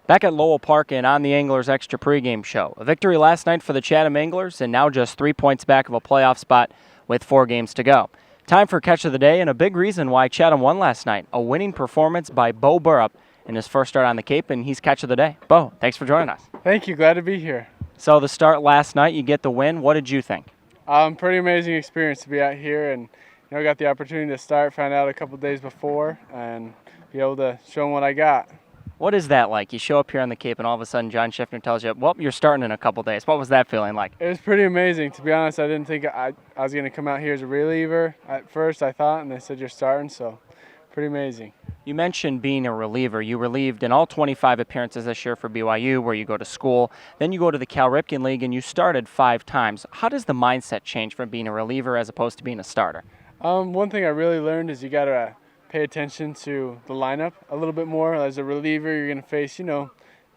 Back at Lowell Park and on the Anglers Extra pregame show. A victory last night for the Chatham Anglers and now just 3 points back of a playoff spot with 4 games to go. Time for Catch of the Day and a big reason why Chatham won last night. A winning performance by Bo Burrup in his first start on the Cape, and he's Catch of the Day. Bo, thanks for joining us. Thank you. Glad to be here. So the start last night, you get the win. What did you think? Pretty amazing experience to be out here, and got the opportunity to start, found out a couple days before, and be able to show them what I got. What is that like? You show up here on the Cape and all of a sudden John Schiffner tells you, well, you're starting in a couple days. What was that feeling like? It was pretty amazing. To be honest, I didn't think I was going to come out here as a reliever at first, I thought, and they said you're starting, so pretty amazing. You mentioned being a reliever. You relieved in all 25 appearances this year for BYU, where you go to school. Then you go to the Cal Ripken League, and you started 5 times. How does the mindset change from being a reliever as opposed to being a starter? One thing I really learned is you got to pay attention to the lineup a little bit more. As a reliever, you're going to face,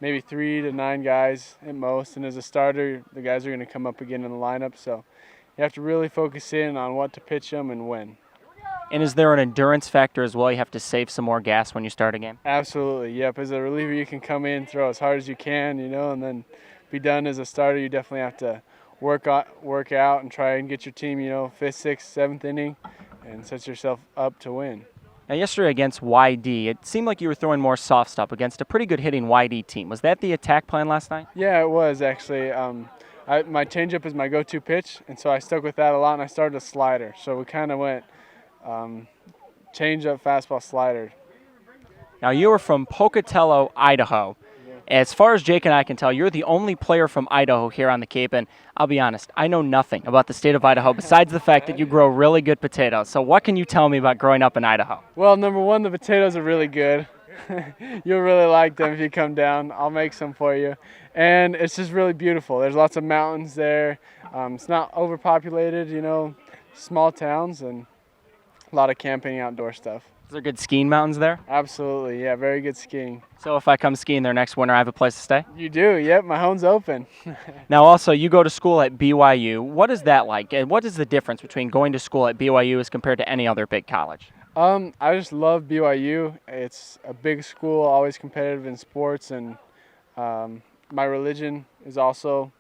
maybe 3 to 9 guys at most. And as a starter, the guys are going to come up again in the lineup. So you have to really focus in on what to pitch them and when. And is there an endurance factor as well? You have to save some more gas when you start a game? Absolutely, yep. As a reliever, you can come in, throw as hard as you can, and then be done. As a starter, you definitely have to work out and try and get your team, 5th, 6th, 7th inning and set yourself up to win. Now, yesterday against YD, it seemed like you were throwing more soft stuff against a pretty good hitting YD team. Was that the attack plan last night? Yeah, it was actually. My changeup is my go-to pitch, and so I stuck with that a lot, and I started a slider. So we kind of went changeup, fastball, slider. Now, you were from Pocatello, Idaho. As far as Jake and I can tell, you're the only player from Idaho here on the Cape, and I'll be honest, I know nothing about the state of Idaho besides the fact that you grow really good potatoes. So what can you tell me about growing up in Idaho? Well, number one, the potatoes are really good. You'll really like them if you come down. I'll make some for you. And it's just really beautiful. There's lots of mountains there. It's not overpopulated, small towns, and a lot of camping outdoor stuff. Is there good skiing mountains there? Absolutely, yeah, very good skiing. So if I come skiing there next winter, I have a place to stay? You do, yep, my home's open. Now also, you go to school at BYU. What is that like? And what is the difference between going to school at BYU as compared to any other big college? I just love BYU. It's a big school, always competitive in sports, and my religion is also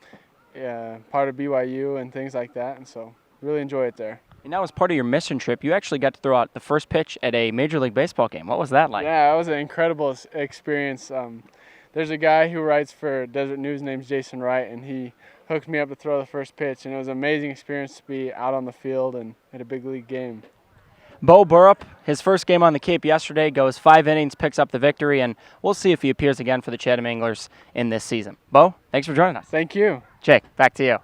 part of BYU and things like that, and so really enjoy it there. And now as part of your mission trip, you actually got to throw out the first pitch at a Major League Baseball game. What was that like? Yeah, it was an incredible experience. There's a guy who writes for Desert News named Jason Wright, and he hooked me up to throw the first pitch, and it was an amazing experience to be out on the field and at a big league game. Bo Burrup, his first game on the Cape yesterday, goes 5 innings, picks up the victory, and we'll see if he appears again for the Chatham Anglers in this season. Bo, thanks for joining us. Thank you. Jake, back to you.